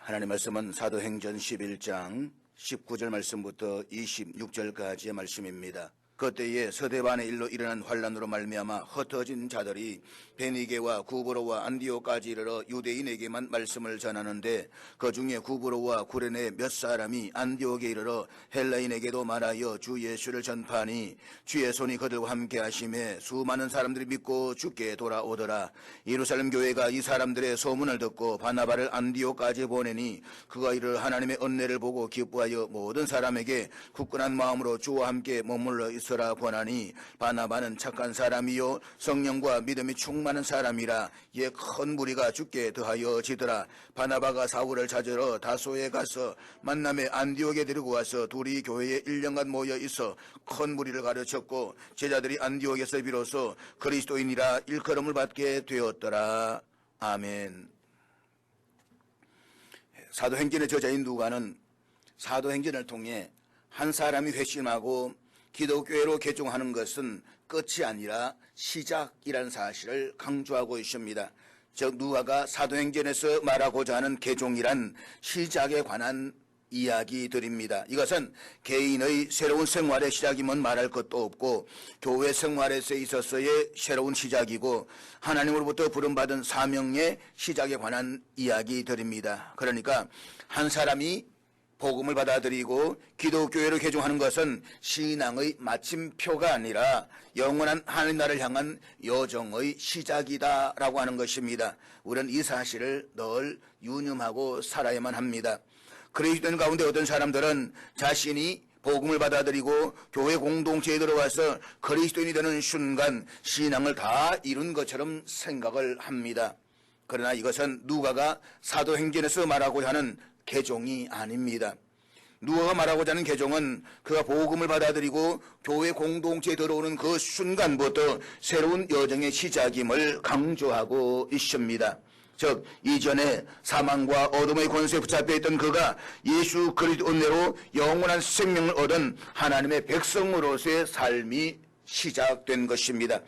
하나님 말씀은 사도행전 11장 19절 말씀부터 26절까지의 말씀입니다. 그때에 서대반의 일로 일어난 환란으로 말미암아 흩어진 자들이 베니게와 구브로와 안디오까지 이르러 유대인에게만 말씀을 전하는데 그 중에 구브로와 구레네 몇 사람이 안디옥에 이르러 헬라인에게도 말하여 주 예수를 전파하니 주의 손이 그들과 함께 하심에 수많은 사람들이 믿고 주께 돌아오더라. 예루살렘 교회가 이 사람들의 소문을 듣고 바나바를 안디옥까지 보내니 그가 이를 하나님의 은혜를 보고 기뻐하여 모든 사람에게 굳건한 마음으로 주와 함께 머물러 있으라 권하니 바나바는 착한 사람이요 성령과 믿음이 충만한 사람이라. 이에 큰 무리가 주께 더하여 지더라. 바나바가 사울을 찾으러 다소에 가서 만남에 안디옥에 데리고 와서 둘이 교회에 1년간 모여 있어 큰 무리를 가르쳤고 제자들이 안디옥에서 비로소 그리스도인이라 일컬음을 받게 되었더라. 아멘. 사도행전의 저자인 누가는 사도행전을 통해 한 사람이 회심하고 기독교회로 개종하는 것은 끝이 아니라 시작이라는 사실을 강조하고 있습니다. 즉 누가가 사도행전에서 말하고자 하는 개종이란 시작에 관한 이야기들입니다. 이것은 개인의 새로운 생활의 시작이면 말할 것도 없고 교회 생활에서 있어서의 새로운 시작이고 하나님으로부터 부름받은 사명의 시작에 관한 이야기들입니다. 그러니까 한 사람이 복음을 받아들이고 기독교회로 개종하는 것은 신앙의 마침표가 아니라 영원한 하나님 나라를 향한 여정의 시작이다라고 하는 것입니다. 우리는 이 사실을 늘 유념하고 살아야만 합니다. 그리스도인 가운데 어떤 사람들은 자신이 복음을 받아들이고 교회 공동체에 들어와서 그리스도인이 되는 순간 신앙을 다 이룬 것처럼 생각을 합니다. 그러나 이것은 누가가 사도행전에서 말하고자 하는 개종이 아닙니다. 누가가 말하고자 하는 개종은 그가 복음을 받아들이고 교회 공동체에 들어오는 그 순간부터 새로운 여정의 시작임을 강조하고 있습니다. 즉 이전에 사망과 어둠의 권세에 붙잡혀 있던 그가 예수 그리스도 은혜로 영원한 생명을 얻은 하나님의 백성으로서의 삶이 시작된 것입니다.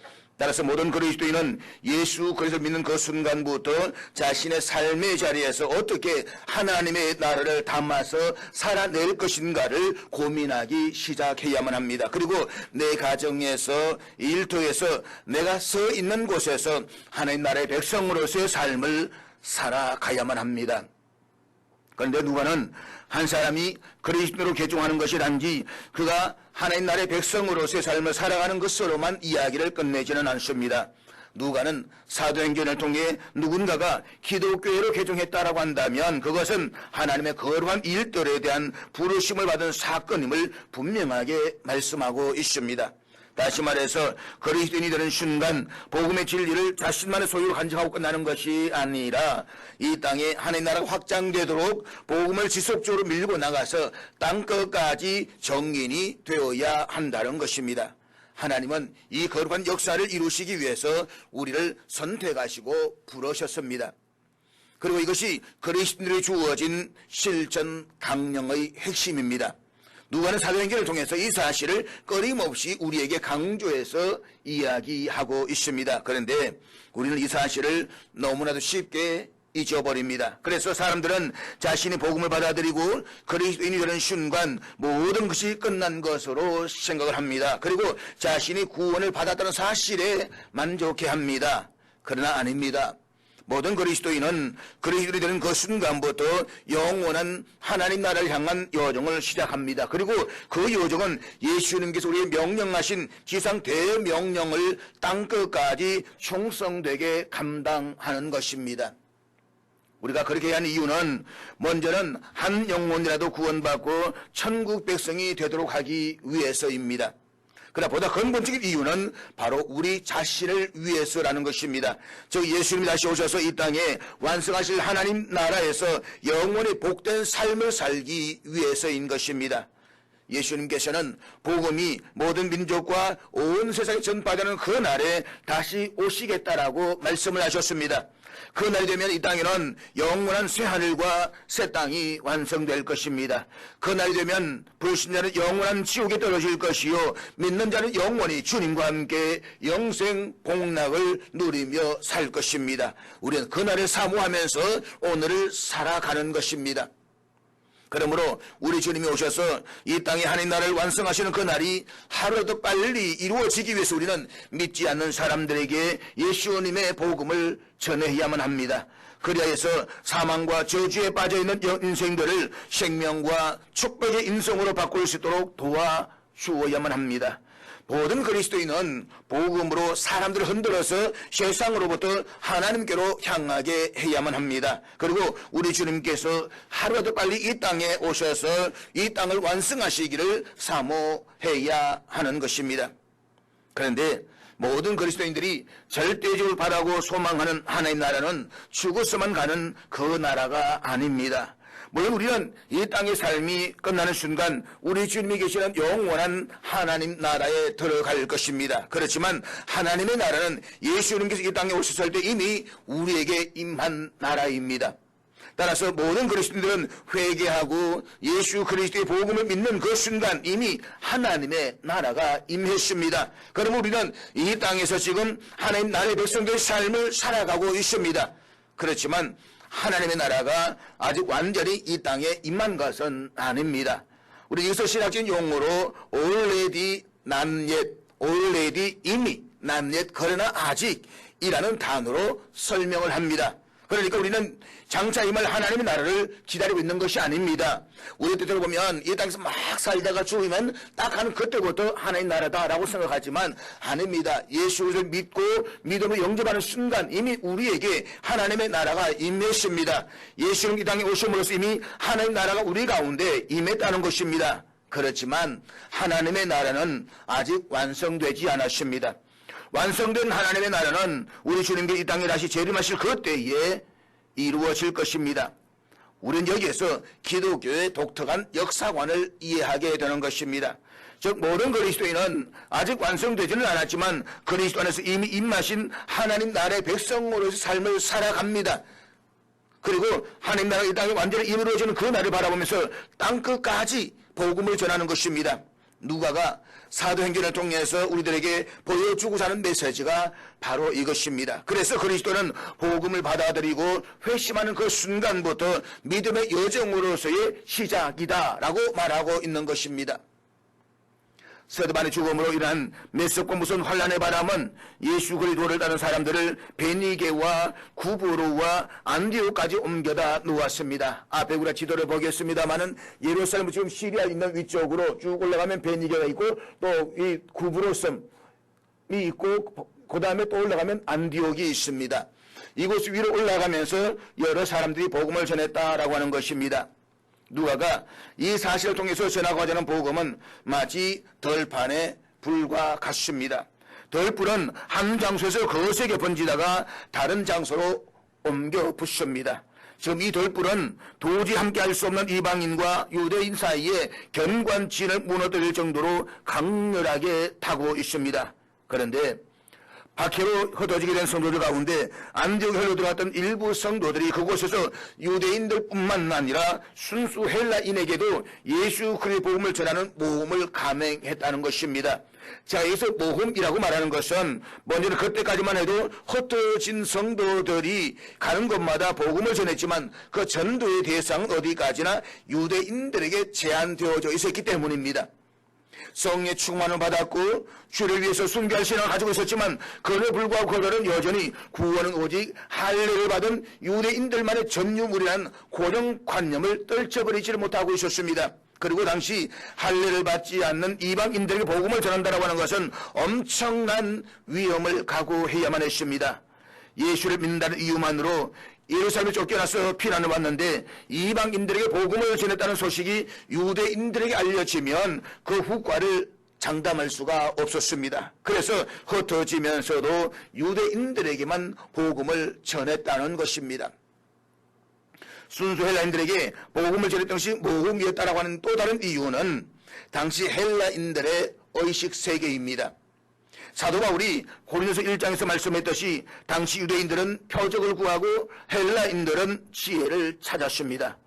따라서 모든 그리스도인은 예수 그리스도를 믿는 그 순간부터 자신의 삶의 자리에서 어떻게 하나님의 나라를 담아서 살아낼 것인가를 고민하기 시작해야만 합니다. 그리고 내 가정에서 일터에서 내가 서 있는 곳에서 하나님 나라의 백성으로서의 삶을 살아가야만 합니다. 그런데 누가는 한 사람이 그리스도로 개종하는 것이 단지 그가 하나님 나라의 백성으로서의 삶을 살아가는 것으로만 이야기를 끝내지는 않습니다. 누가는 사도행전을 통해 누군가가 기독교회로 개종했다라고 한다면 그것은 하나님의 거룩한 일들에 대한 부르심을 받은 사건임을 분명하게 말씀하고 있습니다. 다시 말해서 그리스도인이 되는 순간 복음의 진리를 자신만의 소유로 간직하고 끝나는 것이 아니라 이 땅에 하나님 나라가 확장되도록 복음을 지속적으로 밀고 나가서 땅끝까지 정인이 되어야 한다는 것입니다. 하나님은 이 거룩한 역사를 이루시기 위해서 우리를 선택하시고 부르셨습니다. 그리고 이것이 그리스도인들에게 주어진 실전 강령의 핵심입니다. 누가는 사도행전을 통해서 이 사실을 끊임없이 우리에게 강조해서 이야기하고 있습니다. 그런데 우리는 이 사실을 너무나도 쉽게 잊어버립니다. 그래서 사람들은 자신이 복음을 받아들이고 그리스도인이 되는 순간 모든 것이 끝난 것으로 생각을 합니다. 그리고 자신이 구원을 받았다는 사실에 만족해합니다. 그러나 아닙니다. 모든 그리스도인은 그리스도인이 되는 그 순간부터 영원한 하나님 나라를 향한 여정을 시작합니다. 그리고 그 여정은 예수님께서 우리의 명령하신 지상 대명령을 땅끝까지 충성되게 감당하는 것입니다. 우리가 그렇게 한 이유는 먼저는 한 영혼이라도 구원받고 천국 백성이 되도록 하기 위해서입니다. 그러나 보다 근본적인 이유는 바로 우리 자신을 위해서라는 것입니다. 즉 예수님이 다시 오셔서 이 땅에 완성하실 하나님 나라에서 영원히 복된 삶을 살기 위해서인 것입니다. 예수님께서는 복음이 모든 민족과 온 세상에 전파되는 그 날에 다시 오시겠다라고 말씀을 하셨습니다. 그 날이 되면 이 땅에는 영원한 새하늘과 새 땅이 완성될 것입니다. 그 날이 되면 불신자는 영원한 지옥에 떨어질 것이요 믿는 자는 영원히 주님과 함께 영생 복락을 누리며 살 것입니다. 우리는 그 날을 사모하면서 오늘을 살아가는 것입니다. 그러므로 우리 주님이 오셔서 이 땅에 하나님 나라를 완성하시는 그 날이 하루라도 빨리 이루어지기 위해서 우리는 믿지 않는 사람들에게 예수님의 복음을 전해야만 합니다. 그리하여서 사망과 저주에 빠져있는 인생들을 생명과 축복의 인성으로 바꿀 수 있도록 도와주어야만 합니다. 모든 그리스도인은 복음으로 사람들을 흔들어서 세상으로부터 하나님께로 향하게 해야만 합니다. 그리고 우리 주님께서 하루라도 빨리 이 땅에 오셔서 이 땅을 완성하시기를 사모해야 하는 것입니다. 그런데 모든 그리스도인들이 절대적으로 바라고 소망하는 하나님 나라는 죽어서만 가는 그 나라가 아닙니다. 물론 우리는 이 땅의 삶이 끝나는 순간 우리 주님이 계시는 영원한 하나님 나라에 들어갈 것입니다. 그렇지만 하나님의 나라는 예수님께서 이 땅에 오셨을 때 이미 우리에게 임한 나라입니다. 따라서 모든 그리스도인들은 회개하고 예수 그리스도의 복음을 믿는 그 순간 이미 하나님의 나라가 임했습니다. 그럼 우리는 이 땅에서 지금 하나님 나라의 백성들의 삶을 살아가고 있습니다. 그렇지만 하나님의 나라가 아직 완전히 이 땅에 임한 것은 아닙니다. 우리 여기서 신학적인 용어로 already, not yet, already 이미, not yet 그러나 아직이라는 단어로 설명을 합니다. 그러니까 우리는 장차 임할 하나님의 나라를 기다리고 있는 것이 아닙니다. 우리 때로 보면 이 땅에서 막 살다가 죽으면 딱 하는 그때부터 하나님 나라다라고 생각하지만 아닙니다. 예수를 믿고 믿음을 영접하는 순간 이미 우리에게 하나님의 나라가 임했습니다. 예수님 이 땅에 오심으로써 이미 하나님 나라가 우리 가운데 임했다는 것입니다. 그렇지만 하나님의 나라는 아직 완성되지 않았습니다. 완성된 하나님의 나라는 우리 주님께 이 땅에 다시 재림하실 그때에 이루어질 것입니다. 우리는 여기에서 기독교의 독특한 역사관을 이해하게 되는 것입니다. 즉 모든 그리스도인은 아직 완성되지는 않았지만 그리스도 안에서 이미 임하신 하나님 나라의 백성으로서 삶을 살아갑니다. 그리고 하나님 나라가 이 땅에 완전히 이루어지는 그 날을 바라보면서 땅끝까지 복음을 전하는 것입니다. 누가가 사도행전을 통해서 우리들에게 보여주고자 하는 메시지가 바로 이것입니다. 그래서 그리스도는 복음을 받아들이고 회심하는 그 순간부터 믿음의 여정으로서의 시작이다라고 말하고 있는 것입니다. 스데반의 죽음으로 인한 메석과 무슨 환란의 바람은 예수 그리스도를 따르는 사람들을 베니게와 구브로와 안디옥까지 옮겨다 놓았습니다. 앞에 우리가 지도를 보겠습니다마는 예루살렘은 지금 시리아 있는 위쪽으로 쭉 올라가면 베니게가 있고 또 이 구브로 섬이 있고 그 다음에 또 올라가면 안디옥이 있습니다. 이곳 위로 올라가면서 여러 사람들이 복음을 전했다라고 하는 것입니다. 누가가 이 사실을 통해서 전하고자 하는 복음은 마치 덜판의 불과 같습니다. 덜불은 한 장소에서 거세게 번지다가 다른 장소로 옮겨 붙습니다. 지금 이 덜불은 도저히 함께할 수 없는 이방인과 유대인 사이에 견관진을 무너뜨릴 정도로 강렬하게 타고 있습니다. 그런데 박해로 흩어지게 된 성도들 가운데 안디옥에 흘러들어왔던 일부 성도들이 그곳에서 유대인들뿐만 아니라 순수 헬라인에게도 예수 그리스도의 복음을 전하는 모험을 감행했다는 것입니다. 자, 여기서 모험이라고 말하는 것은 먼저는 그때까지만 해도 흩어진 성도들이 가는 곳마다 복음을 전했지만 그 전도의 대상은 어디까지나 유대인들에게 제한되어져 있었기 때문입니다. 성령의 충만을 받았고 주를 위해서 순교할 신앙을 가지고 있었지만 그럼에도 불구하고 그들은 여전히 구원은 오직 할례를 받은 유대인들만의 전유물이라는 고정관념을 떨쳐버리지를 못하고 있었습니다. 그리고 당시 할례를 받지 않는 이방인들에게 복음을 전한다고 하는 것은 엄청난 위험을 각오해야만 했습니다. 예수를 믿는다는 이유만으로 예루살렘에 쫓겨나서 피난을 왔는데 이방인들에게 복음을 전했다는 소식이 유대인들에게 알려지면 그 후과를 장담할 수가 없었습니다. 그래서 흩어지면서도 유대인들에게만 복음을 전했다는 것입니다. 순수 헬라인들에게 복음을 전했던 것이 모험이었다라고 하는 또 다른 이유는 당시 헬라인들의 의식 세계입니다. 사도 바울이 고린도서 1장에서 말씀했듯이 당시 유대인들은 표적을 구하고 헬라인들은 지혜를 찾았습니다.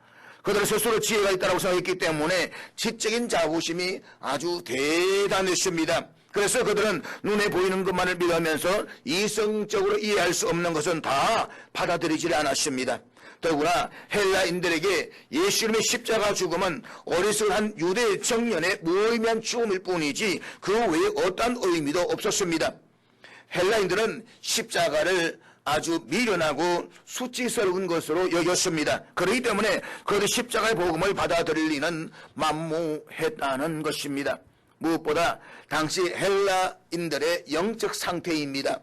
그들은 스스로 지혜가 있다고 생각했기 때문에 지적인 자부심이 아주 대단했습니다. 그래서 그들은 눈에 보이는 것만을 믿으면서 이성적으로 이해할 수 없는 것은 다 받아들이지 않았습니다. 더구나 헬라인들에게 예수님의 십자가 죽음은 어리석은 유대 청년의 무의미한 죽음일 뿐이지 그 외에 어떠한 의미도 없었습니다. 헬라인들은 십자가를 아주 미련하고 수치스러운 것으로 여겼습니다. 그렇기 때문에 그들이 십자가의 복음을 받아들일 리는 만무했다는 것입니다. 무엇보다 당시 헬라인들의 영적 상태입니다.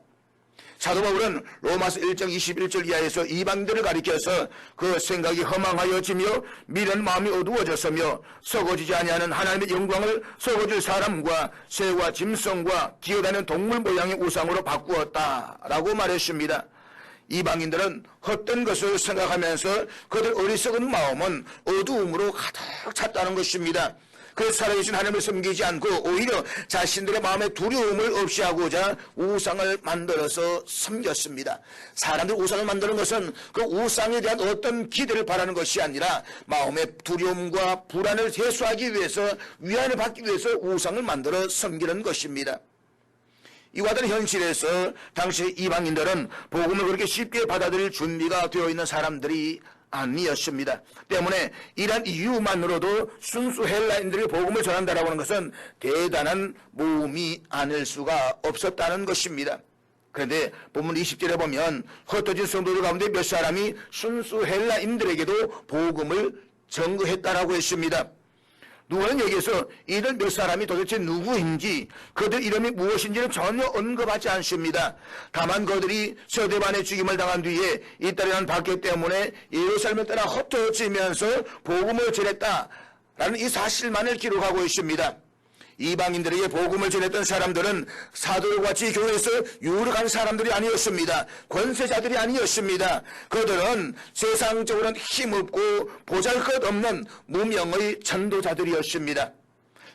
사도 바울은 로마서 1장 21절 이하에서 이방인들을 가리켜서 그 생각이 허망하여지며 미련 마음이 어두워졌으며 썩어지지 아니하는 하나님의 영광을 썩어질 사람과 새와 짐승과 기어다니는 동물 모양의 우상으로 바꾸었다라고 말했습니다. 이방인들은 헛된 것을 생각하면서 그들 어리석은 마음은 어두움으로 가득 찼다는 것입니다. 그래서 살아계신 하나님을 섬기지 않고 오히려 자신들의 마음에 두려움을 없이 하고자 우상을 만들어서 섬겼습니다. 사람들 우상을 만드는 것은 그 우상에 대한 어떤 기대를 바라는 것이 아니라 마음의 두려움과 불안을 해소하기 위해서 위안을 받기 위해서 우상을 만들어 섬기는 것입니다. 이와 같은 현실에서 당시 이방인들은 복음을 그렇게 쉽게 받아들일 준비가 되어 있는 사람들이 아니었습니다. 때문에 이러한 이유만으로도 순수 헬라인들이 복음을 전한다라고 하는 것은 대단한 모험이 아닐 수가 없었다는 것입니다. 그런데 본문 20절에 보면 흩어진 성도들 가운데 몇 사람이 순수 헬라인들에게도 복음을 전거했다라고 했습니다. 누가는 여기에서 이들 몇 사람이 도대체 누구인지 그들 이름이 무엇인지는 전혀 언급하지 않습니다. 다만 그들이 서대반의 죽임을 당한 뒤에 이따리한 박해 때문에 예루살렘을 떠나 흩어지면서 복음을 전했다라는 이 사실만을 기록하고 있습니다. 이방인들에게 복음을 전했던 사람들은 사도들과 같이 교회에서 유력한 사람들이 아니었습니다. 권세자들이 아니었습니다. 그들은 세상적으로는 힘없고 보잘것없는 무명의 전도자들이었습니다.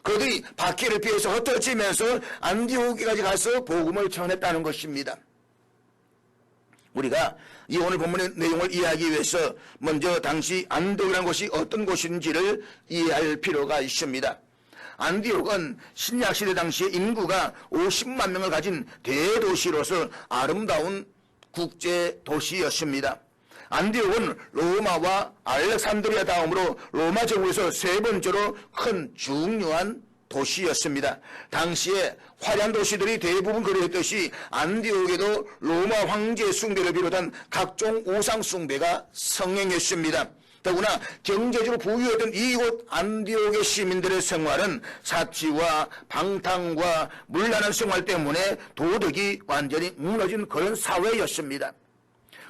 그들이 박해를 피해서 흩어지면서 안디오키까지 가서 복음을 전했다는 것입니다. 우리가 이 오늘 본문의 내용을 이해하기 위해서 먼저 당시 안디옥이라는 곳이 어떤 곳인지를 이해할 필요가 있습니다. 안디옥은 신약시대 당시에 인구가 50만 명을 가진 대도시로서 아름다운 국제도시였습니다. 안디옥은 로마와 알렉산드리아 다음으로 로마 제국에서 세 번째로 큰 중요한 도시였습니다. 당시에 화려한 도시들이 대부분 그러했듯이 안디옥에도 로마 황제 숭배를 비롯한 각종 우상 숭배가 성행했습니다. 더구나 경제적으로 부유했던 이곳 안디옥의 시민들의 생활은 사치와 방탕과 문란한 생활 때문에 도덕이 완전히 무너진 그런 사회였습니다.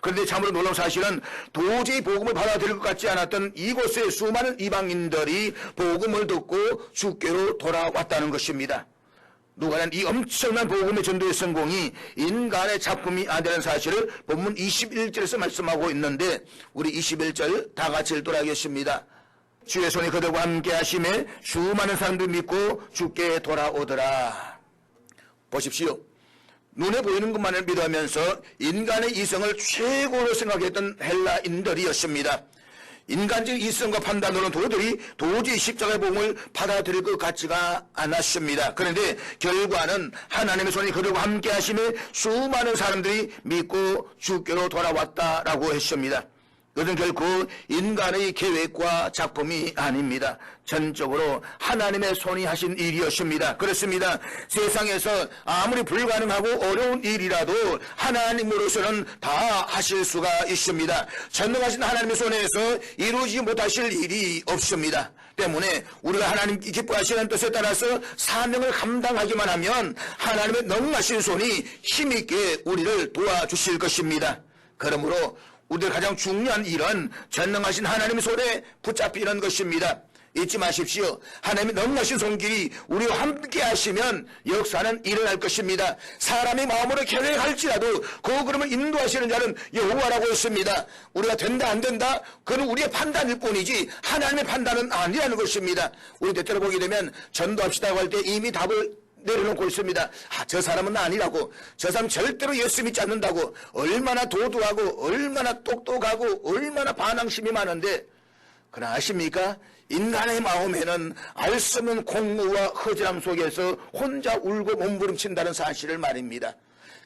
그런데 참으로 놀라운 사실은 도저히 복음을 받아들일 것 같지 않았던 이곳의 수많은 이방인들이 복음을 듣고 주께로 돌아왔다는 것입니다. 누가는 이 엄청난 복음의 전도의 성공이 인간의 작품이 아니라는 사실을 본문 21절에서 말씀하고 있는데 우리 21절 다 같이 읽도록 하겠습니다. 주의 손이 그들과 함께 하심에 수많은 사람들이 믿고 주께 돌아오더라. 보십시오. 눈에 보이는 것만을 믿으면서 인간의 이성을 최고로 생각했던 헬라인들이었습니다. 인간적인 이성과 판단으로는 도저히 십자가의 복음을 받아들일 것 같지가 않았습니다. 그런데 결과는 하나님의 손이 그들과 함께 하심에 수많은 사람들이 믿고 주께로 돌아왔다라고 했습니다. 이것은 결코 인간의 계획과 작품이 아닙니다. 전적으로 하나님의 손이 하신 일이었습니다. 그렇습니다. 세상에서 아무리 불가능하고 어려운 일이라도 하나님으로서는 다 하실 수가 있습니다. 전능하신 하나님의 손에서 이루지 못하실 일이 없습니다. 때문에 우리가 하나님께 기뻐하시는 뜻에 따라서 사명을 감당하기만 하면 하나님의 능하신 손이 힘있게 우리를 도와주실 것입니다. 그러므로 우리의 가장 중요한 일은 전능하신 하나님의 손에 붙잡히는 것입니다. 잊지 마십시오. 하나님의 너무하신 손길이 우리와 함께 하시면 역사는 일어날 것입니다. 사람이 마음으로 계획할지라도 그 걸음을 인도하시는 자는 여호와라고 했습니다. 우리가 된다 안 된다 그건 우리의 판단일 뿐이지 하나님의 판단은 아니라는 것입니다. 우리 때때로 보게 되면 전도합시다고 할 때 이미 답을 내려놓고 있습니다. 저 사람은 아니라고, 저 사람 절대로 예수 믿지 않는다고, 얼마나 도도하고 얼마나 똑똑하고 얼마나 반항심이 많은데, 그러나 아십니까? 인간의 마음에는 알 수 없는 공허와 허전함 속에서 혼자 울고 몸부림친다는 사실을 말입니다.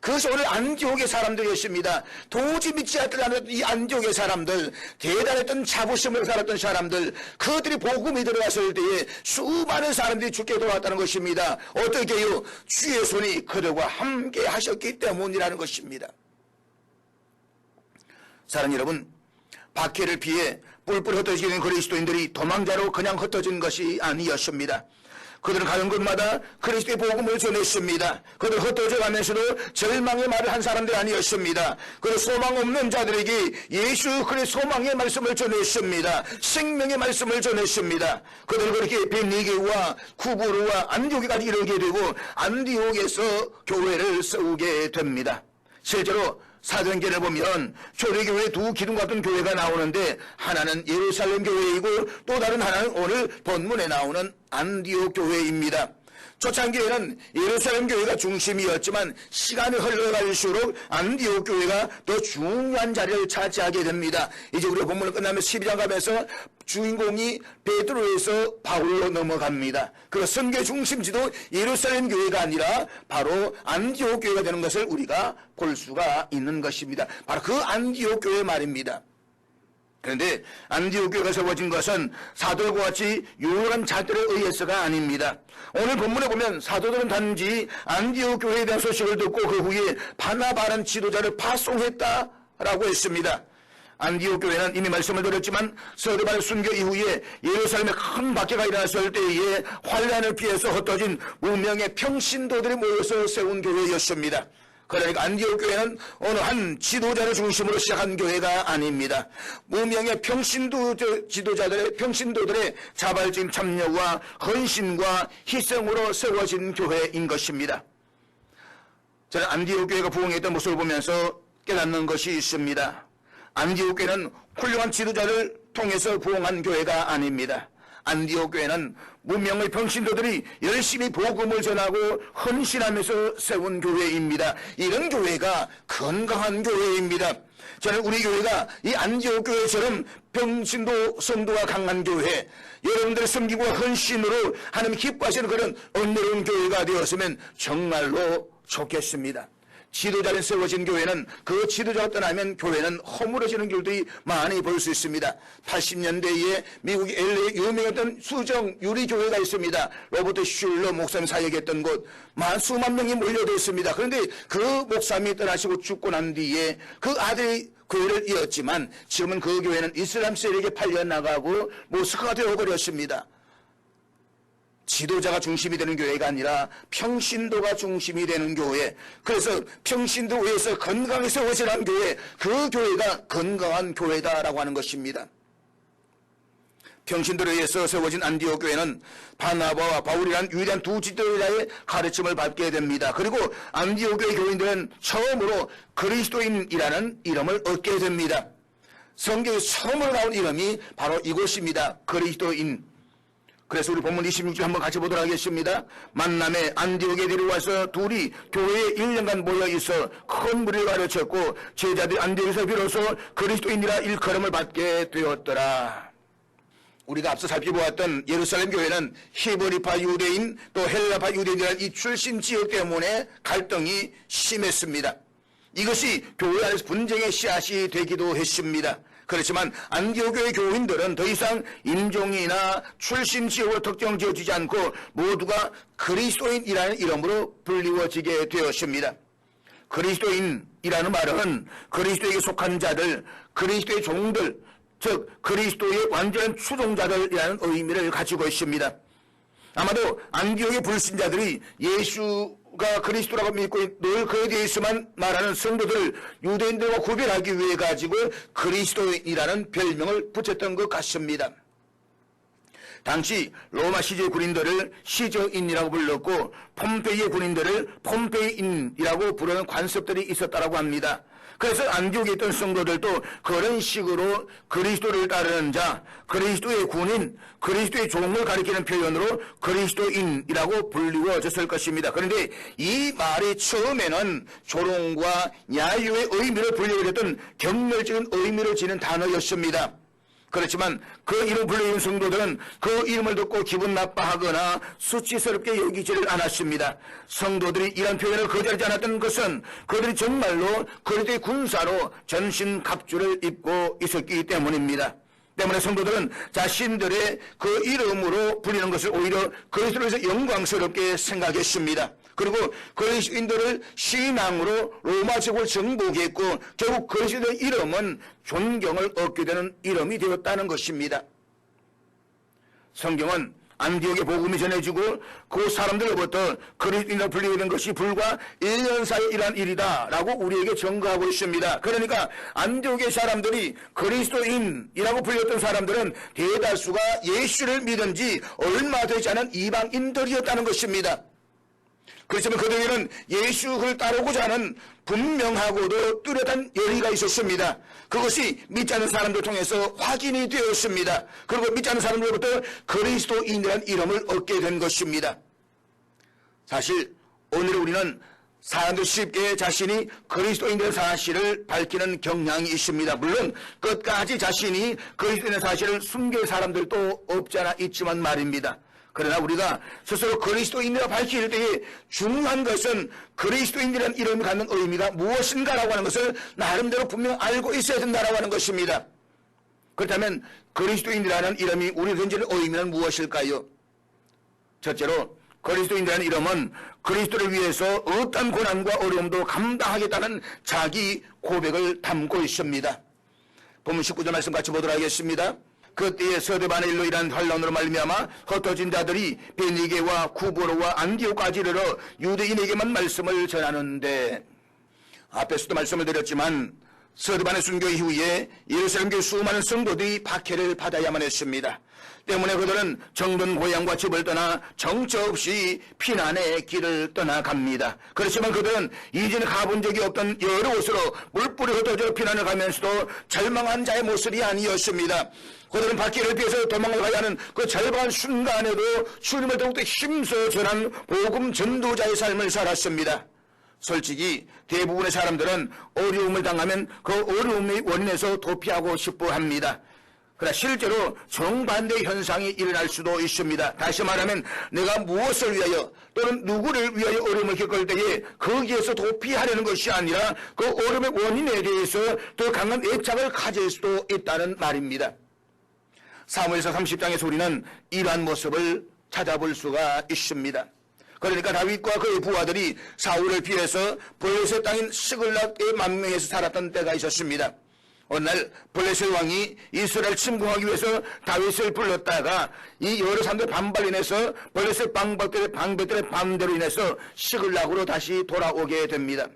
그것이 오늘 안디옥의 사람들이었습니다. 도저히 믿지 않았던 이 안디옥의 사람들, 대단했던 자부심으로 살았던 사람들, 그들이 복음이 들어갔을 때에 수많은 사람들이 죽게 돌아왔다는 것입니다. 어떻게요? 주의 손이 그들과 함께 하셨기 때문이라는 것입니다. 사랑하는 여러분, 박해를 피해 뿔뿔 흩어지는 그리스도인들이 도망자로 그냥 흩어진 것이 아니었습니다. 그들은 가는 곳마다 그리스도의 복음을 전했습니다. 그들 흩어져 가면서도 절망의 말을 한 사람들이 아니었습니다. 그 소망 없는 자들에게 예수 그리스도의 소망의 말씀을 전했습니다. 생명의 말씀을 전했습니다. 그들은 그렇게 베니게와 쿠브르와 안디옥까지 이르게 되고 안디옥에서 교회를 세우게 됩니다. 실제로 사도행전을 보면 초대교회 두 기둥 같은 교회가 나오는데 하나는 예루살렘 교회이고 또 다른 하나는 오늘 본문에 나오는 안디옥 교회입니다. 초창기에는 예루살렘 교회가 중심이었지만 시간이 흘러갈수록 안디옥 교회가 더 중요한 자리를 차지하게 됩니다. 이제 우리가 본문을 끝나면 12장 가면서 주인공이 베드로에서 바울로 넘어갑니다. 그 선교 중심지도 예루살렘 교회가 아니라 바로 안디옥 교회가 되는 것을 우리가 볼 수가 있는 것입니다. 바로 그 안디옥 교회 말입니다. 그런데 안디옥 교회가 세워진 것은 사도들과 같이 유능한 자들에 의해서가 아닙니다. 오늘 본문에 보면 사도들은 단지 안디옥 교회에 대한 소식을 듣고 그 후에 바나바라는 지도자를 파송했다라고 했습니다. 안디옥 교회는 이미 말씀을 드렸지만 스데반을 순교 이후에 예루살렘에 큰 박해가 일어났을 때에 환란을 피해서 흩어진 무명의 평신도들이 모여서 세운 교회였습니다. 그러니까 안디옥 교회는 어느 한 지도자를 중심으로 시작한 교회가 아닙니다. 무명의 평신도들의 자발적인 참여와 헌신과 희생으로 세워진 교회인 것입니다. 저는 안디옥 교회가 부흥했던 모습을 보면서 깨닫는 것이 있습니다. 안디옥 교회는 훌륭한 지도자를 통해서 부흥한 교회가 아닙니다. 안디옥 교회는 무명의 평신도들이 열심히 복음을 전하고 헌신하면서 세운 교회입니다. 이런 교회가 건강한 교회입니다. 저는 우리 교회가 이 안디옥 교회처럼 평신도 성도가 강한 교회, 여러분들의 섬기고 헌신으로 하나님 기뻐하시는 그런 은혜로운 교회가 되었으면 정말로 좋겠습니다. 지도자를 세워진 교회는 그 지도자가 떠나면 교회는 허물어지는 길들이 많이 볼 수 있습니다. 80년대에 미국 LA에 유명했던 수정 유리교회가 있습니다. 로버트 슐러 목사님 사역했던 곳 수만 명이 몰려들었습니다. 그런데 그 목사님이 떠나시고 죽고 난 뒤에 그 아들이 교회를 이었지만 지금은 그 교회는 이슬람 세력에 팔려나가고 모스크가 되어버렸습니다. 지도자가 중심이 되는 교회가 아니라 평신도가 중심이 되는 교회, 그래서 평신도 위에서 건강하게 세워지는 교회, 그 교회가 건강한 교회다라고 하는 것입니다. 평신도에 의해서 세워진 안디옥 교회는 바나바와 바울이란 유일한 두 지도자의 가르침을 받게 됩니다. 그리고 안디옥 교회 교인들은 처음으로 그리스도인이라는 이름을 얻게 됩니다. 성경에 처음으로 나온 이름이 바로 이것입니다. 그리스도인. 그래서 우리 본문 26절 한번 같이 보도록 하겠습니다. 만남에 안디옥에 데려와서 둘이 교회에 1년간 모여 있어 큰 무리를 가르쳤고 제자들이 안디옥에서 비로소 그리스도인이라 일컬음을 받게 되었더라. 우리가 앞서 살펴보았던 예루살렘 교회는 히브리파 유대인 또 헬라파 유대인이라는 이 출신 지역 때문에 갈등이 심했습니다. 이것이 교회 안에서 분쟁의 씨앗이 되기도 했습니다. 그렇지만 안디옥 교회 교인들은 더 이상 인종이나 출신 지역으로 특정 지어지지 않고 모두가 그리스도인이라는 이름으로 불리워지게 되었습니다. 그리스도인이라는 말은 그리스도에게 속한 자들, 그리스도의 종들, 즉 그리스도의 완전한 추종자들이라는 의미를 가지고 있습니다. 아마도 안디옥의 불신자들이 예수가 그리스도라고 믿고 늘 그에 대해서만 말하는 성도들을 유대인들과 구별하기 위해 가지고 그리스도인이라는 별명을 붙였던 것 같습니다. 당시 로마 시제 군인들을 시저인이라고 불렀고 폼페이의 군인들을 폼페이인이라고 부르는 관습들이 있었다고 합니다. 그래서 안디옥에 있던 성도들도 그런 식으로 그리스도를 따르는 자, 그리스도의 군인, 그리스도의 종을 가리키는 표현으로 그리스도인이라고 불리워졌을 것입니다. 그런데 이 말이 처음에는 조롱과 야유의 의미를 불리우렸던 경멸적인 의미를 지닌 단어였습니다. 그렇지만 그 이름 불리는 성도들은 그 이름을 듣고 기분 나빠하거나 수치스럽게 여기지를 않았습니다. 성도들이 이런 표현을 거절하지 않았던 것은 그들이 정말로 그리스도의 군사로 전신갑주를 입고 있었기 때문입니다. 때문에 성도들은 자신들의 그 이름으로 불리는 것을 오히려 그리스도에서 영광스럽게 생각했습니다. 그리고 그리스도인들을 신앙으로 로마 제국을 정복했고 결국 그리스도의 이름은 존경을 얻게 되는 이름이 되었다는 것입니다. 성경은 안디옥의 복음이 전해지고 그 사람들로부터 그리스도인으로 불리게 된 것이 불과 1년 사이에 일어난 일이다라고 우리에게 증거하고 있습니다. 그러니까 안디옥의 사람들이 그리스도인이라고 불렸던 사람들은 대다수가 예수를 믿은 지 얼마 되지 않은 이방인들이었다는 것입니다. 그렇지만 그들에게는 예수를 따르고자 하는 분명하고도 뚜렷한 열의가 있었습니다. 그것이 믿지 않는 사람들 통해서 확인이 되었습니다. 그리고 믿지 않는 사람들로부터 그리스도인이라는 이름을 얻게 된 것입니다. 사실 오늘 우리는 사람들 쉽게 자신이 그리스도인의 사실을 밝히는 경향이 있습니다. 물론 끝까지 자신이 그리스도인의 사실을 숨길 사람들도 없지 않아 있지만 말입니다. 그러나 우리가 스스로 그리스도인이라 밝힐 때에 중요한 것은 그리스도인이라는 이름이 갖는 의미가 무엇인가라고 하는 것을 나름대로 분명 알고 있어야 된다라고 하는 것입니다. 그렇다면 그리스도인이라는 이름이 우리 던지는 의미는 무엇일까요? 첫째로 그리스도인이라는 이름은 그리스도를 위해서 어떤 고난과 어려움도 감당하겠다는 자기 고백을 담고 있습니다. 본문 19절 말씀 같이 보도록 하겠습니다. 그때에 서대반의 일로 일한 환란으로 말미암아 흩어진 자들이 베니게와 구브로와 안디옥까지 이르러 유대인에게만 말씀을 전하는데, 앞에서도 말씀을 드렸지만 서대반의 순교 이후에 예루살렘 교회 수많은 성도들이 박해를 받아야만 했습니다. 때문에 그들은 정든 고향과 집을 떠나 정처 없이 피난의 길을 떠나갑니다. 그렇지만 그들은 이전에 가본 적이 없던 여러 곳으로 물불이 흩어져 피난을 가면서도 절망한 자의 모습이 아니었습니다. 그들은 박해를 피해서 도망가야 하는 그 절박한 순간에도 주님을 더욱더 힘써 전한 복음 전도자의 삶을 살았습니다. 솔직히 대부분의 사람들은 어려움을 당하면 그 어려움의 원인에서 도피하고 싶어 합니다. 그러나 실제로 정반대의 현상이 일어날 수도 있습니다. 다시 말하면 내가 무엇을 위하여 또는 누구를 위하여 어려움을 겪을 때에 거기에서 도피하려는 것이 아니라 그 어려움의 원인에 대해서 더 강한 애착을 가질 수도 있다는 말입니다. 사무엘서 30장에서 우리는 이러한 모습을 찾아볼 수가 있습니다. 그러니까 다윗과 그의 부하들이 사울을 피해서 블레셋 땅인 시글락에 만명해서 살았던 때가 있었습니다. 어느 날 블레셋 왕이 이스라엘 침공하기 위해서 다윗을 불렀다가 이 여러 사람들 반발로 인해서 블레셋 방백들의 반대로 인해서 시글락으로 다시 돌아오게 됩니다.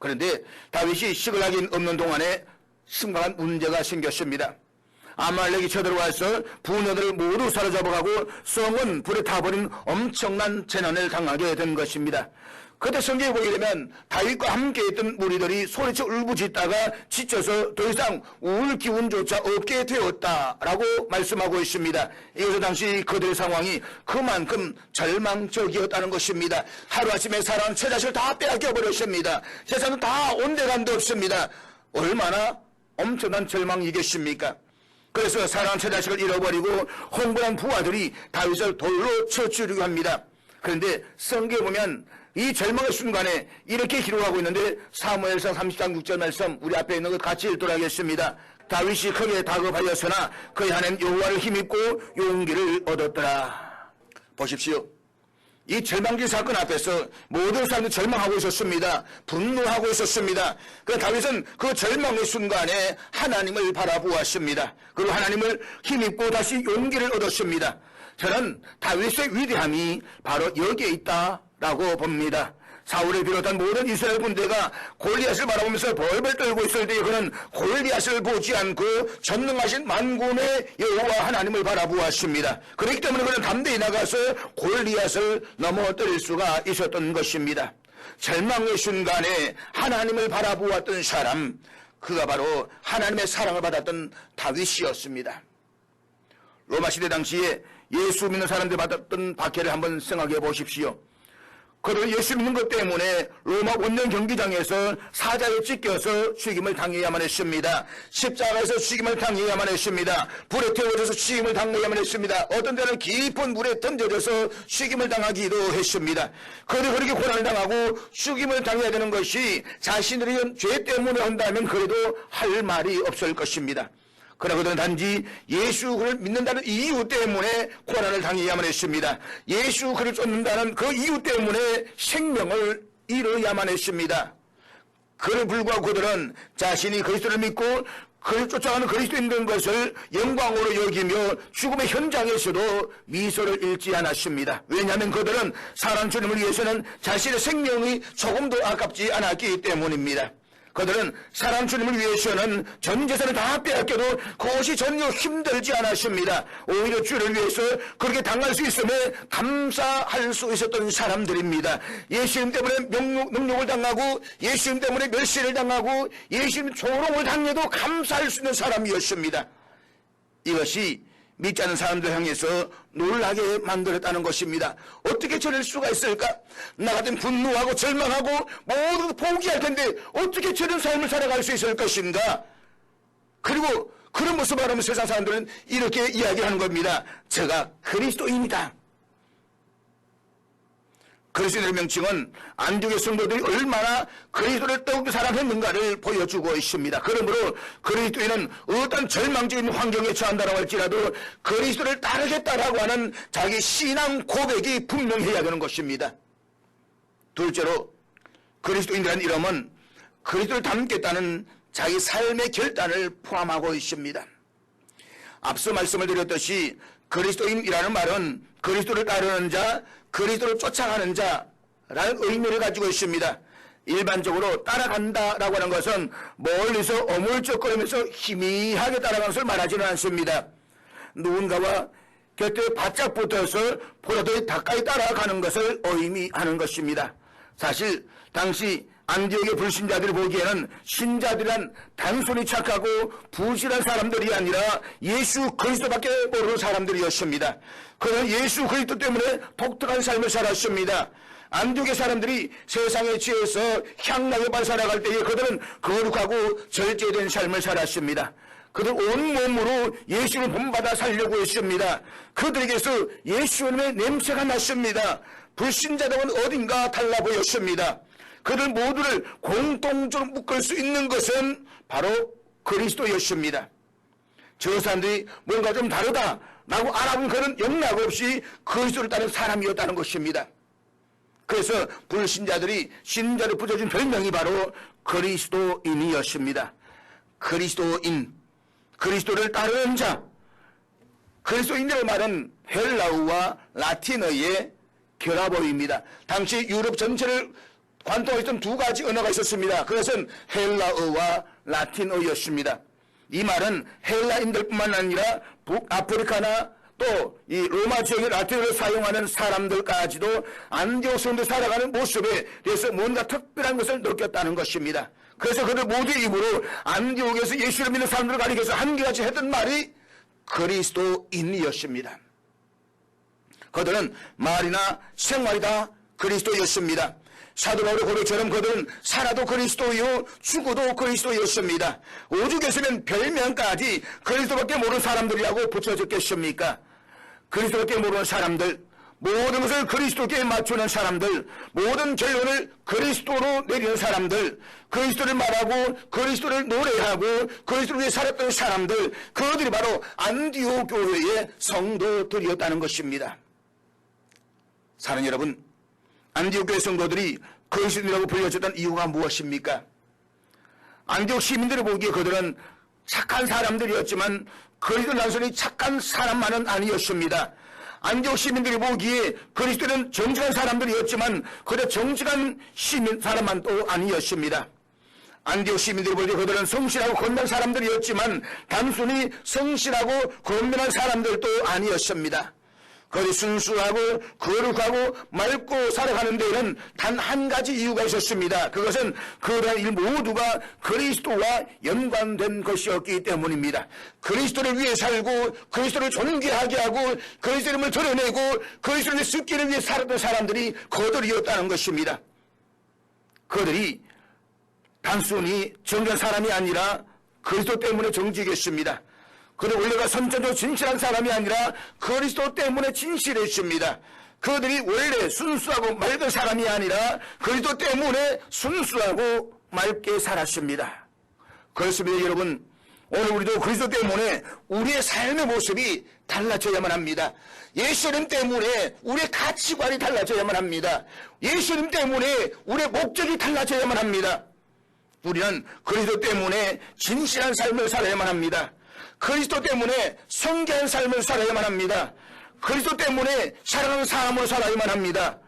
그런데 다윗이 시글락이 없는 동안에 심각한 문제가 생겼습니다. 아말렉이 쳐들어와서 부녀들을 모두 사로잡아가고 성은 불에 타버린 엄청난 재난을 당하게 된 것입니다. 그때 성경에 보게 되면 다윗과 함께 있던 무리들이 소리쳐 울부짖다가 지쳐서 더 이상 울 기운조차 없게 되었다라고 말씀하고 있습니다. 이것은 당시 그들의 상황이 그만큼 절망적이었다는 것입니다. 하루아침에 사랑하는 제 자식을 다 빼앗겨버렸습니다. 세상은 다 온데간데 없습니다. 얼마나 엄청난 절망이겠습니까? 그래서 사랑하는 제 자식을 잃어버리고 흥분한 부하들이 다윗을 돌로 쳐 죽이려고 합니다. 그런데 성경에 보면 이 절망의 순간에 이렇게 기록하고 있는데 사무엘상 30장 6절 말씀 우리 앞에 있는 것 같이 읽도록 하겠습니다. 다윗이 크게 다급하였으나 그의 하나님 여호와를 힘입고 용기를 얻었더라. 보십시오. 이 절망적인 사건 앞에서 모든 사람들이 절망하고 있었습니다. 분노하고 있었습니다. 그 다윗은 그 절망의 순간에 하나님을 바라보았습니다. 그리고 하나님을 힘입고 다시 용기를 얻었습니다. 저는 다윗의 위대함이 바로 여기에 있다라고 봅니다. 사울을 비롯한 모든 이스라엘 군대가 골리앗을 바라보면서 벌벌 떨고 있을 때 그는 골리앗을 보지 않고 전능하신 만군의 여호와 하나님을 바라보았습니다. 그렇기 때문에 그는 담대히 나가서 골리앗을 넘어뜨릴 수가 있었던 것입니다. 절망의 순간에 하나님을 바라보았던 사람, 그가 바로 하나님의 사랑을 받았던 다윗이었습니다. 로마 시대 당시에 예수 믿는 사람들이 받았던 박해를 한번 생각해 보십시오. 그를 예수 믿는 것 때문에 로마 원년 경기장에서 사자에 찢겨서 죽임을 당해야만 했습니다. 십자가에서 죽임을 당해야만 했습니다. 불에 태워져서 죽임을 당해야만 했습니다. 어떤 때는 깊은 물에 던져져서 죽임을 당하기도 했습니다. 그래도 그렇게 고난을 당하고 죽임을 당해야 되는 것이 자신들이 죄 때문에 한다면 그래도 할 말이 없을 것입니다. 그러나 그들은 단지 예수를 믿는다는 이유 때문에 고난을 당해야만 했습니다. 예수 그를 쫓는다는 그 이유 때문에 생명을 잃어야만 했습니다. 그를 불구하고 그들은 자신이 그리스도를 믿고 그를 쫓아가는 그리스도인 된 것을 영광으로 여기며 죽음의 현장에서도 미소를 잃지 않았습니다. 왜냐하면 그들은 사랑 주님을 위해서는 자신의 생명이 조금도 아깝지 않았기 때문입니다. 그들은 사랑 주님을 위해서는 전 재산을 다 빼앗겨도 그것이 전혀 힘들지 않았습니다. 오히려 주를 위해서 그렇게 당할 수 있음에 감사할 수 있었던 사람들입니다. 예수님 때문에 능욕을 당하고 예수님 때문에 멸시를 당하고 예수님 조롱을 당해도 감사할 수 있는 사람이었습니다. 이것이 믿지 않는 사람들 향해서 놀라게 만들었다는 것입니다. 어떻게 저럴 수가 있을까? 나 같은 분노하고 절망하고 모두 포기할 텐데 어떻게 저런 삶을 살아갈 수 있을 것인가? 그리고 그런 모습을 바라보면 세상 사람들은 이렇게 이야기하는 겁니다. 제가 그리스도인이다. 그리스도인의 명칭은 안디옥의 성도들이 얼마나 그리스도를 더욱 사랑했는가를 보여주고 있습니다. 그러므로 그리스도인은 어떤 절망적인 환경에 처한다고 할지라도 그리스도를 따르겠다라고 하는 자기 신앙 고백이 분명해야 되는 것입니다. 둘째로 그리스도인이라는 이름은 그리스도를 닮겠다는 자기 삶의 결단을 포함하고 있습니다. 앞서 말씀을 드렸듯이 그리스도인이라는 말은 그리스도를 따르는 자, 그리스도를 쫓아가는 자라는 의미를 가지고 있습니다. 일반적으로 따라간다라고 하는 것은 멀리서 어물쩍거리면서 희미하게 따라가는 것을 말하지는 않습니다. 누군가와 곁에 바짝 붙어서 보다 더 가까이 따라가는 것을 의미하는 것입니다. 사실 당시 안디옥의 불신자들이 보기에는 신자들이란 단순히 착하고 부실한 사람들이 아니라 예수 그리스도밖에 모르는 사람들이었습니다. 그는 예수 그리스도 때문에 독특한 삶을 살았습니다. 안디옥의 사람들이 세상에 취해서 향락에 살아갈 때에 그들은 거룩하고 절제된 삶을 살았습니다. 그들 온몸으로 예수를 본받아 살려고 했습니다. 그들에게서 예수님의 냄새가 났습니다. 불신자들은 어딘가 달라 보였습니다. 그들 모두를 공통적으로 묶을 수 있는 것은 바로 그리스도였습니다. 저 사람들이 뭔가 좀 다르다라고 알아본 그는 영락 없이 그리스도를 따른 사람이었다는 것입니다. 그래서 불신자들이 신자를 붙여준 별명이 바로 그리스도인이었습니다. 그리스도인, 그리스도를 따르는 자. 그리스도인이라는 말은 헬라어와 라틴어의 결합어입니다. 당시 유럽 전체를 관통했던 두 가지 언어가 있었습니다. 그것은 헬라어와 라틴어였습니다. 이 말은 헬라인들뿐만 아니라 북아프리카나 또 이 로마 지역의 라틴어를 사용하는 사람들까지도 안디옥 성도에 살아가는 모습에 대해서 뭔가 특별한 것을 느꼈다는 것입니다. 그래서 그들 모두의 입으로 안디옥에서 예수를 믿는 사람들을 가리켜서 한결같이 했던 말이 그리스도인이었습니다. 그들은 말이나 생활이 다 그리스도였습니다. 사도 바울의 고백처럼 그들은 살아도 그리스도요 죽어도 그리스도였습니다. 오죽했으면 별명까지 그리스도밖에 모르는 사람들이라고 붙여졌겠습니까? 그리스도밖에 모르는 사람들, 모든 것을 그리스도께 맞추는 사람들, 모든 결론을 그리스도로 내리는 사람들, 그리스도를 말하고 그리스도를 노래하고 그리스도를 위해 살았던 사람들, 그들이 바로 안디옥 교회의 성도들이었다는 것입니다. 사랑하는 여러분, 안디옥 교회 성도들이 그리스도인이라고 불려졌던 이유가 무엇입니까? 안디옥 시민들을 보기에 그들은 착한 사람들이었지만 그리스도는 단순히 착한 사람만은 아니었습니다. 안디옥 시민들이 보기에 그리스도는 정직한 사람들이었지만 그저 정직한 사람만도 아니었습니다. 안디옥 시민들이 보기에 그들은 성실하고 건면한 사람들이었지만 단순히 성실하고 건면한 사람들도 아니었습니다. 그들이 순수하고 거룩하고 맑고 살아가는 데에는 단 한 가지 이유가 있었습니다. 그것은 그러한 일 모두가 그리스도와 연관된 것이었기 때문입니다. 그리스도를 위해 살고 그리스도를 존귀하게 하고 그리스도 이름을 드러내고 그리스도의 습기를 위해 살았던 사람들이 그들이었다는 것입니다. 그들이 단순히 정직한 사람이 아니라 그리스도 때문에 정직했습니다. 그들 원래가 선천적으로 진실한 사람이 아니라 그리스도 때문에 진실했습니다. 그들이 원래 순수하고 맑은 사람이 아니라 그리스도 때문에 순수하고 맑게 살았습니다. 그렇습니다, 여러분. 오늘 우리도 그리스도 때문에 우리의 삶의 모습이 달라져야만 합니다. 예수님 때문에 우리의 가치관이 달라져야만 합니다. 예수님 때문에 우리의 목적이 달라져야만 합니다. 우리는 그리스도 때문에 진실한 삶을 살아야만 합니다. 그리스도 때문에 성결한 삶을 살아야만 합니다. 그리스도 때문에 사랑하는 사람으로 살아야만 합니다.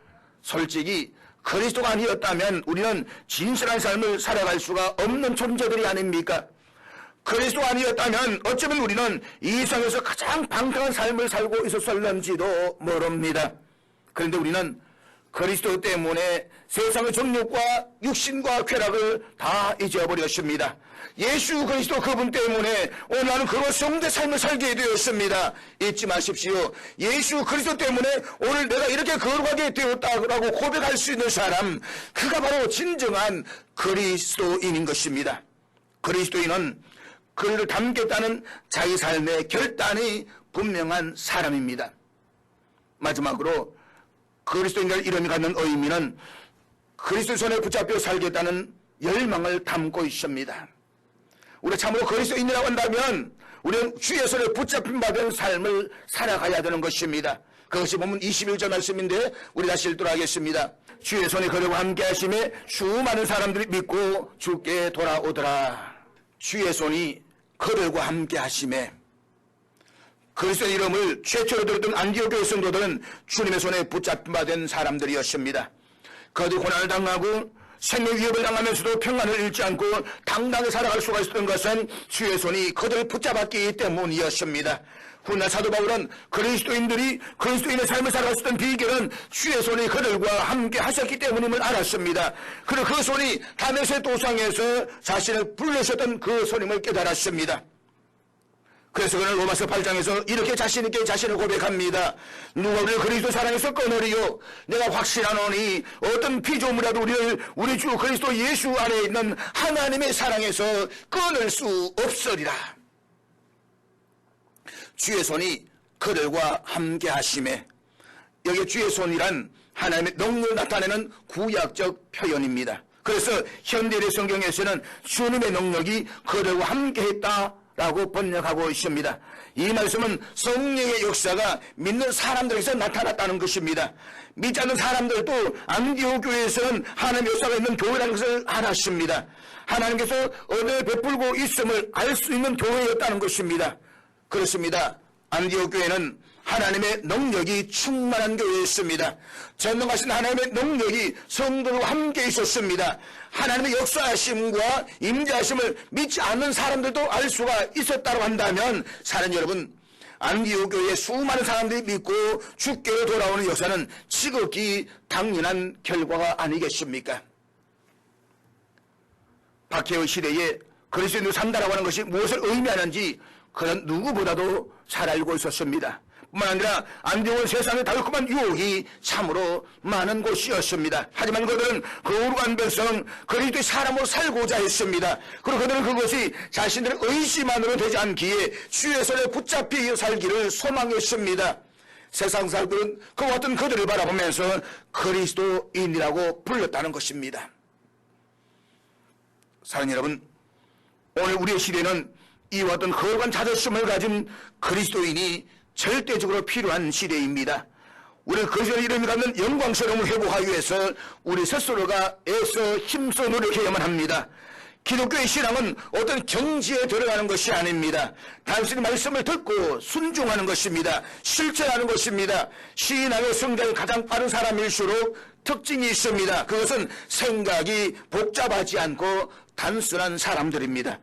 솔직히 그리스도가 아니었다면 우리는 진실한 삶을 살아갈 수가 없는 존재들이 아닙니까? 그리스도가 아니었다면 어쩌면 우리는 이 세상에서 가장 방탕한 삶을 살고 있었을런지도 모릅니다. 그런데 우리는 그리스도 때문에 세상의 정욕과 육신과 쾌락을 다 잊어버렸습니다. 예수 그리스도 그분 때문에 오늘 나는 그런 성대 삶을 살게 되었습니다. 잊지 마십시오. 예수 그리스도 때문에 오늘 내가 이렇게 거룩하게 되었다고 고백할 수 있는 사람, 그가 바로 진정한 그리스도인인 것입니다. 그리스도인은 그를 닮겠다는 자기 삶의 결단이 분명한 사람입니다. 마지막으로 그리스도인의 이름이 갖는 의미는 그리스도 손에 붙잡혀 살겠다는 열망을 담고 있습니다. 우리가 참으로 그리스도인이라고 한다면 우리는 주의 손에 붙잡힌 바 된 삶을 살아가야 되는 것입니다. 그것이 보면 21절 말씀인데 우리 다시 읽도록 하겠습니다. 주의 손에 그들과 함께 하심에 수많은 사람들이 믿고 주께 돌아오더라. 주의 손이 그들과 함께 하심에, 그리스도의 이름을 최초로 들었던 안디옥 교회 성도들은 주님의 손에 붙잡힌 바 된 사람들이었습니다. 그들이 고난을 당하고 생명 위협을 당하면서도 평안을 잃지 않고 당당하게 살아갈 수가 있었던 것은 주의 손이 그들을 붙잡았기 때문이었습니다. 훗날 사도 바울은 그리스도인들이 그리스도인의 삶을 살아갔었던 비결은 주의 손이 그들과 함께 하셨기 때문임을 알았습니다. 그리고 그 손이 다메섹 도상에서 자신을 불러셨던 그 손임을 깨달았습니다. 그래서 그는 로마서 8장에서 이렇게 자신있게 자신을 고백합니다. 누가 우리를 그리스도 사랑에서 끊으리요? 내가 확신하노니 어떤 피조물이라도 우리 주 그리스도 예수 안에 있는 하나님의 사랑에서 끊을 수 없으리라. 주의 손이 그들과 함께 하심에, 여기 주의 손이란 하나님의 능력을 나타내는 구약적 표현입니다. 그래서 현대의 성경에서는 주님의 능력이 그들과 함께 했다 라고 번역하고 있습니다. 이 말씀은 성령의 역사가 믿는 사람들에게서 나타났다는 것입니다. 믿지 않는 사람들도 안디옥 교회에서는 하나님의 역사가 있는 교회라는 것을 알았습니다. 하나님께서 은혜를 베풀고 있음을 알 수 있는 교회였다는 것입니다. 그렇습니다. 안디옥 교회는 하나님의 능력이 충만한 교회였습니다. 전능하신 하나님의 능력이 성도들과 함께 있었습니다. 하나님의 역사하심과 임재하심을 믿지 않는 사람들도 알 수가 있었다고 한다면, 사랑하는 여러분, 안디옥 교회에 수많은 사람들이 믿고 주께로 돌아오는 역사는 지극히 당연한 결과가 아니겠습니까? 박해의 시대에 그리스도인으로 산다라고 하는 것이 무엇을 의미하는지 그는 누구보다도 잘 알고 있었습니다. 뿐만 아니라 안디옥은 세상의 달콤한 유혹이 참으로 많은 곳이었습니다. 하지만 그들은 거룩한 백성 그리스도의 사람으로 살고자 했습니다. 그리고 그들은 그것이 자신들의 의지만으로 되지 않기에 주의 손에 붙잡혀 살기를 소망했습니다. 세상 사람들은 그와 같은 그들을 바라보면서 그리스도인이라고 불렀다는 것입니다. 사랑하는 여러분, 오늘 우리의 시대는 이와 같은 거룩한 자존심을 가진 그리스도인이 절대적으로 필요한 시대입니다. 우리 그리스도의 이름이 갖는 영광스러움을 회복하기 위해서 우리 스스로가 애써 힘써 노력해야만 합니다. 기독교의 신앙은 어떤 경지에 들어가는 것이 아닙니다. 단순히 말씀을 듣고 순종하는 것입니다. 실천하는 것입니다. 신앙의 성장이 가장 빠른 사람일수록 특징이 있습니다. 그것은 생각이 복잡하지 않고 단순한 사람들입니다.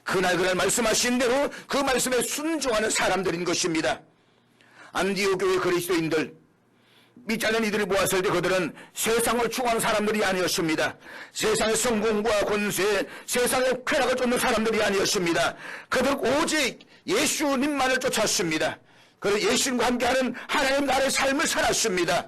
그날 말씀하신 대로 그 말씀에 순종하는 사람들인 것입니다. 안디옥 교회 그리스도인들, 믿지 않는 이들이 모았을 때 그들은 세상을 추구하는 사람들이 아니었습니다. 세상의 성공과 권세, 세상의 쾌락을 쫓는 사람들이 아니었습니다. 그들은 오직 예수님만을 쫓았습니다. 그리고 예수님과 함께하는 하나님 나라의 삶을 살았습니다.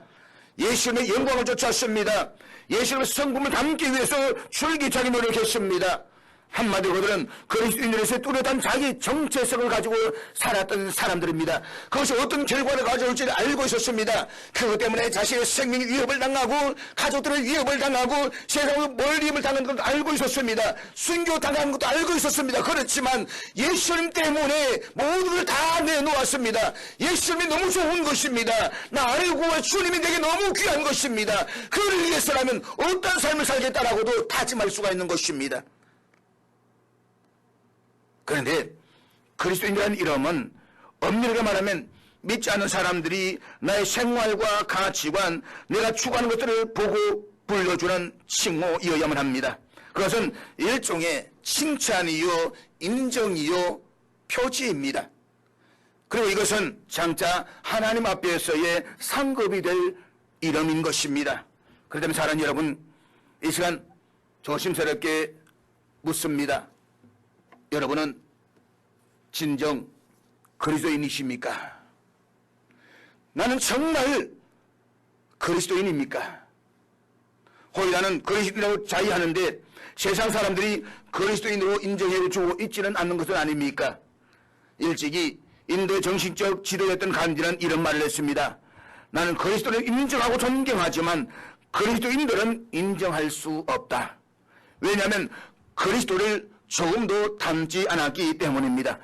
예수님의 영광을 쫓았습니다. 예수님의 성품을 담기 위해서 줄기차게 노력했습니다. 한마디로 그들은 그리스도인들에서 뚜렷한 자기 정체성을 가지고 살았던 사람들입니다. 그것이 어떤 결과를 가져올지를 알고 있었습니다. 그것 때문에 자신의 생명이 위협을 당하고 가족들의 위협을 당하고 세상으로 멀리임을 당하는 것도 알고 있었습니다. 순교당하는 것도 알고 있었습니다. 그렇지만 예수님 때문에 모두를 다 내놓았습니다. 예수님이 너무 좋은 것입니다. 나 알고 주님이 내게 너무 귀한 것입니다. 그를 위해서라면 어떤 삶을 살겠다라고도 다짐할 수가 있는 것입니다. 그런데 그리스도인이라는 이름은 엄밀하게 말하면 믿지 않는 사람들이 나의 생활과 가치관, 내가 추구하는 것들을 보고 불러주는 칭호이어야만 합니다. 그것은 일종의 칭찬이요, 인정이요, 표지입니다. 그리고 이것은 장차 하나님 앞에서의 상급이 될 이름인 것입니다. 그렇다면 사랑하는 여러분, 이 시간 조심스럽게 묻습니다. 여러분은 진정 그리스도인이십니까? 나는 정말 그리스도인입니까? 혹이 나는 그리스도인이라고 자의하는데 세상 사람들이 그리스도인으로 인정해주고 있지는 않는 것은 아닙니까? 일찍이 인도의 정신적 지도였던 간디는 이런 말을 했습니다. 나는 그리스도를 인정하고 존경하지만 그리스도인들은 인정할 수 없다. 왜냐하면 그리스도를 조금도 닮지 않았기 때문입니다.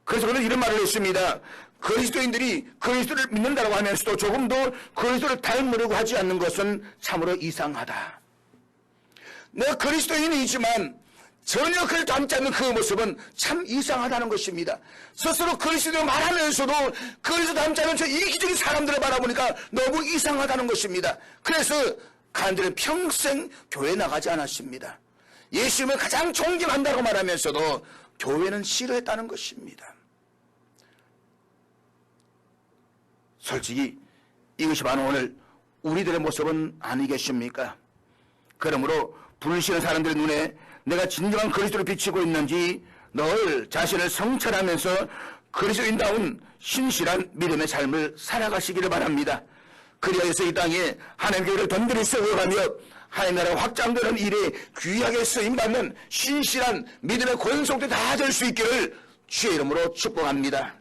그래서 그는 이런 말을 했습니다. 그리스도인들이 그리스도를 믿는다고 하면서도 조금도 그리스도를 닮으려고 하지 않는 것은 참으로 이상하다. 내가 그리스도인이지만 전혀 그를 닮지 않는 그 모습은 참 이상하다는 것입니다. 스스로 그리스도를 말하면서도 그리스도 닮지 않은 저 이기적인 사람들을 바라보니까 너무 이상하다는 것입니다. 그래서 간디는 평생 교회 나가지 않았습니다. 예수님을 가장 존경한다고 말하면서도 교회는 싫어했다는 것입니다. 솔직히 이것이 바로 오늘 우리들의 모습은 아니겠습니까? 그러므로 불신한 사람들의 눈에 내가 진정한 그리스도를 비치고 있는지 늘 자신을 성찰하면서 그리스도인다운 신실한 믿음의 삶을 살아가시기를 바랍니다. 그리하여서 이 땅에 하나님의 교회를 든든히 세워가며 하나님 나라 확장되는 일에 귀하게 쓰임받는 신실한 믿음의 권속들 다 될 수 있기를 주의 이름으로 축복합니다.